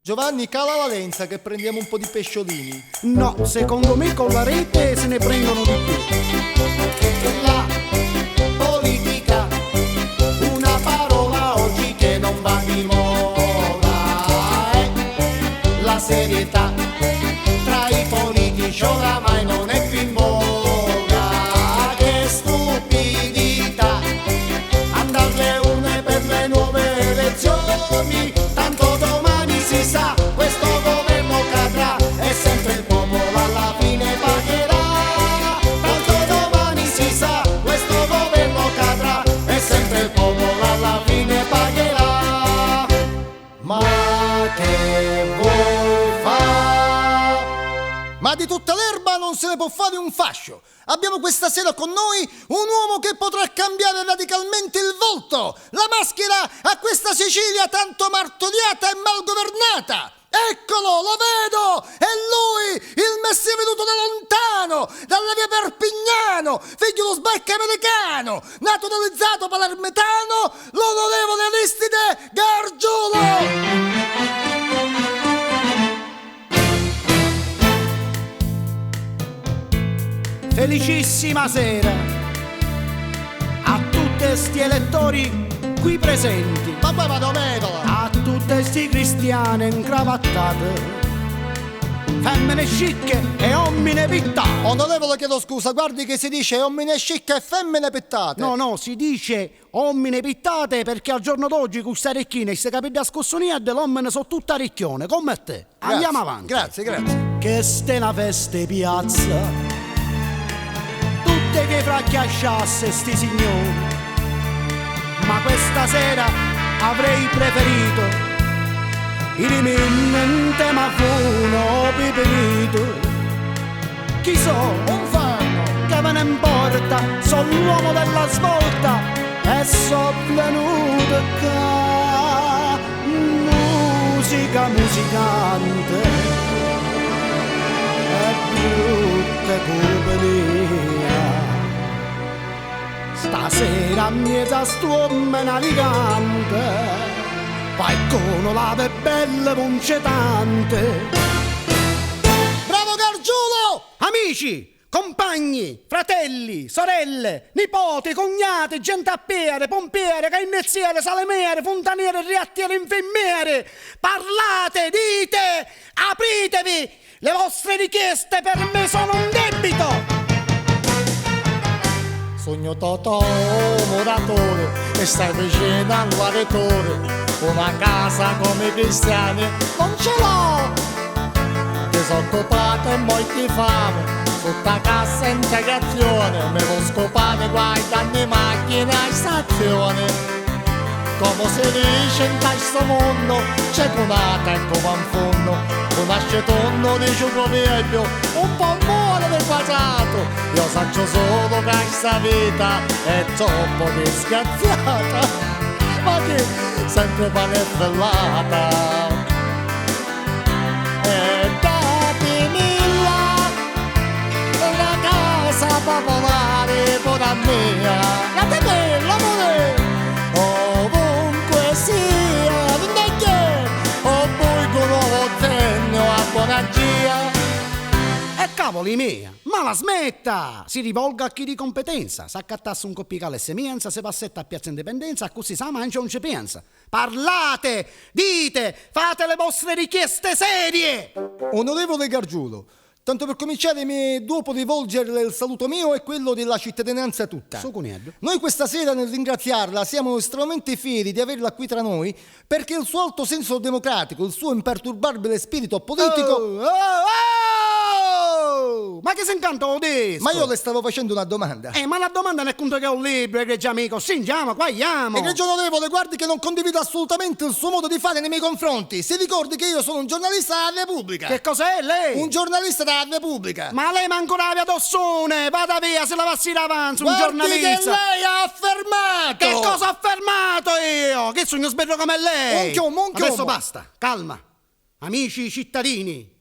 Giovanni, cala la lenza che prendiamo un po' di pesciolini. No, secondo me con la rete se ne prendono di più. La politica, una parola oggi che non va di moda. La serietà tra i politici oramai non è più in voga. Che stupidità, andare alle urne per le nuove elezioni. Tanto domani si sa, questo governo cadrà e sempre il popolo alla fine pagherà. Tanto domani si sa, questo governo cadrà e sempre il popolo alla fine pagherà. Ma che vuoi fare? Ma di tutta l'erba non se ne può fare un fascio. Abbiamo questa sera con noi un uomo che potrà cambiare radicalmente il volto, la maschera a questa Sicilia tanto martoriata e mal governata. Eccolo, lo vedo! È lui, il messi venuto da lontano, dalla via Perpignano, figlio dello sbarco americano, naturalizzato palermitano, l'onorevole Aristide Gargiulo! Felicissima sera a tutti sti elettori qui presenti, Ma poi vado metola! a tutte sti cristiane incravattate, femmine scicche e uomini pittate. Onorevole, chiedo scusa, guardi che si dice uomini scicche e femmine pittate. No, si dice uomini pittate perché al giorno d'oggi con questa recchina e queste capite a scossonia dell'uomo sono tutta ricchione, come te. Grazie, Andiamo avanti. Grazie. Che ste una festa in piazza, tutte che fracchiasciasse sti signori, ma questa sera avrei preferito il mente ma funo piperito. Chi so? Un fanno! Che me ne importa, sono l'uomo della svolta e so venuto qua. Musica musicante e brutta compagnia. Stasera miezza stuomme navigante, qualcuno la bella puncetante. Bravo Gargiulo! Amici, compagni, fratelli, sorelle, nipoti, cognati, gente a piede, pompiere, carnezziere, salemiere, fontaniere, reattiere, infermiere, parlate, dite, apritevi, le vostre richieste per me sono un debito. Sogno Totò, muratore, e stai vicino al guaritore. Una casa come i cristiani non ce l'ho. Disoccupata e molti fame, sotto casa in integrazione. Mi può scopare guardando le macchine a stazione. Come si dice in questo mondo, c'è conata e come un fondo. Un ascetonno di ciuco vecchio, un polmone del quadrato. Io saccio solo che questa vita è troppo disgraziata, ma che sempre paneffellata. E dati milla, la casa popolare pure mia. La bella amore, ovunque sia, vindeghe, o poi con lo zegno a buona gia. E cavoli mia, ma la smetta! Si rivolga a chi di competenza, s'accattasse un coppicale semienza, se passetta a Piazza Indipendenza, così sa mangia non ci pensa. Parlate, dite, fate le vostre richieste serie! Onorevole Gargiulo, tanto per cominciare mi dopo rivolgerle il saluto mio e quello della cittadinanza tutta. Su coniglio. Noi questa sera nel ringraziarla siamo estremamente fieri di averla qui tra noi perché il suo alto senso democratico, il suo imperturbabile spirito politico... Ma che se incanto lo disco? Ma io le stavo facendo una domanda. Ma la domanda non è conto che ho un libro, egregio amico. Singiamo, qua andiamo. Egregio onorevole, guardi che non condivido assolutamente il suo modo di fare nei miei confronti. Si ricordi che io sono un giornalista della Repubblica. Che cos'è lei? Un giornalista della Repubblica. Ma lei manco la via Tossone, vada via, se la passi davanti, un Guardi giornalista. che lei ha affermato. Che cosa ho affermato io? Che sono sberro come lei? Un chiomo. Adesso basta, calma. Amici cittadini,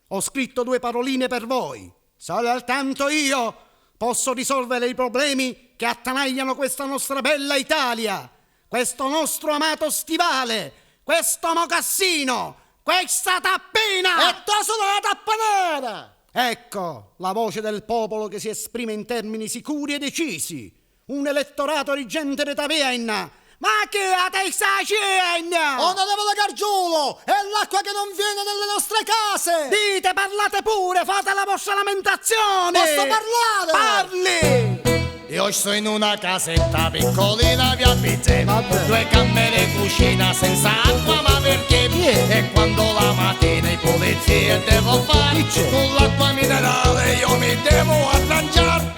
ho scritto 2 paroline per voi. Soltanto io posso risolvere i problemi che attanagliano questa nostra bella Italia, questo nostro amato stivale, questo mocassino, questa tappina! E tu sono la tappa nera! Ecco la voce del popolo che si esprime in termini sicuri e decisi. Un elettorato di gente di taverna. Ma che a te sta cena? Onorevole Gargiulo, è l'acqua che non viene nelle nostre case! Dite, parlate pure, fate la vostra lamentazione! Posso parlare? Parli! Io sto in una casetta piccolina via Pizzè, Vabbè. 2 camere cucina senza acqua, ma perché? E quando la mattina i pulizie devo fare, Chi c'è? con l'acqua minerale io mi devo arrangiare.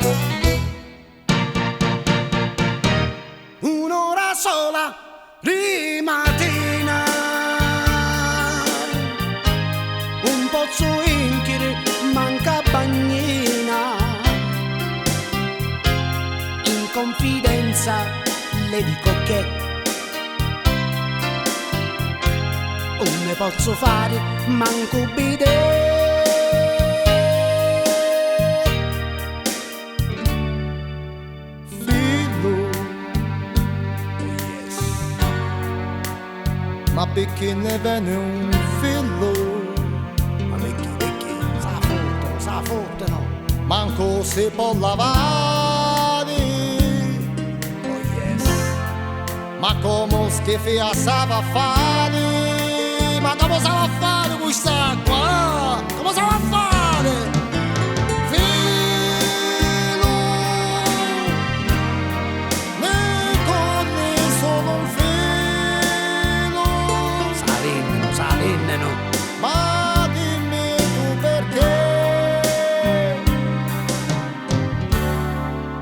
Un'ora sola rimattina, un pozzo inchiri, manca bagnina. In confidenza le dico che non ne posso fare manco bidet. Ma perché ne viene un fillo? Ma perché? Sa forte no? Manco si può lavare. Oh yes. Ma come schifi a sava fare? Ma come sa a fare quest'acqua? Come sa a fare? Filo, ne corre solo un filo. Salennano. Ma dimmi tu perché?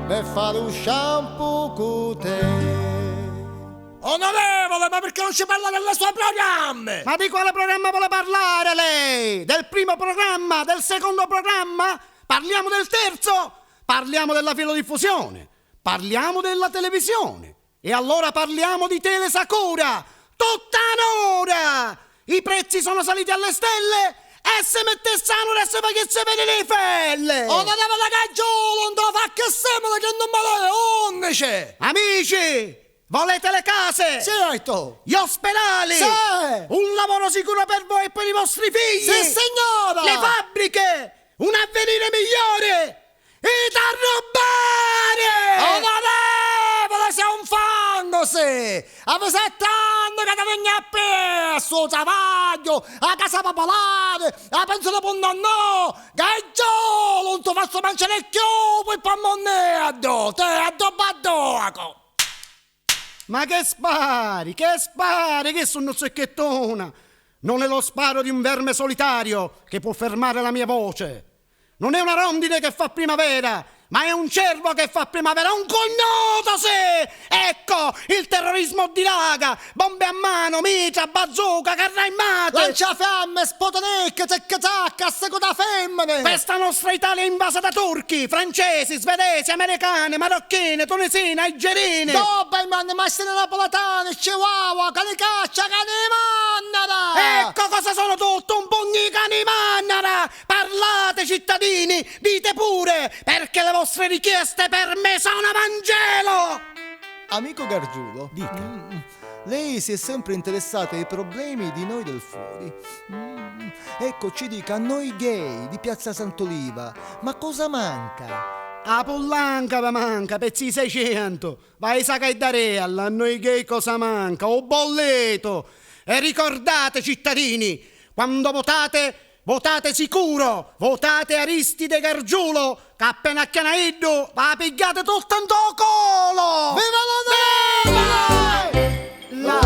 Per fare un shampoo con te. Onorevole, ma perché non ci parla delle sue programme? Ma di quale programma vuole parlare lei? Del primo programma? Del secondo programma? Parliamo del terzo? Parliamo della filodiffusione? Parliamo della televisione? E allora parliamo di Telesacura! Tutta un'ora! I prezzi sono saliti alle stelle e se mettessero adesso perché si vede le felle! Onorevole Gargiulo, non te lo fa che sembra che non me lo undici! Amici! Volete le case? Certo! Gli ospedali? Sì! Un lavoro sicuro per voi e per i vostri figli? Sì, signora! Le fabbriche! Un avvenire migliore! E da rubare! Onorevole, sei un fango, sì! Avete 7 anni che ti vieni appresso, il travaglio, la casa popolare, la pensione per un nonno! Gargiulo, non ti faccio mangiare il chiuso e poi monnedo! Te addobbadoco! Ma che spari, che sono zecchettona! Non è lo sparo di un verme solitario che può fermare la mia voce. Non è una rondine che fa primavera, ma è un cervo che fa primavera, un cognoto, sì! Ecco, il terrorismo dilaga, bombe a mano, mitra, bazooka, carra armate! Lanciafiamme, spotonicche, zacca-zacca, a seconda femmine! Questa nostra Italia è invasa da turchi, francesi, svedesi, americani, marocchine, tunisine, algerine! Doberman, mastine napoletane, chihuahua, canicaccia, canimannara! Ecco cosa sono tutto, un pugno di canimannara! Parlate cittadini, dite pure, perché le vostre richieste per me sono Vangelo! Amico Gargiulo, dica. Lei si è sempre interessato ai problemi di noi del fuori. Ecco, ci dica, a noi gay di Piazza Sant'Oliva, ma cosa manca? A Pollanca vi manca, pezzi 600. Vai sa che dare a noi gay cosa manca? O bolleto. E ricordate, cittadini, quando votate sicuro, votate Aristide Gargiulo, che appena chianaiddo va pigliate tutto in to colo! Viva la Viva! La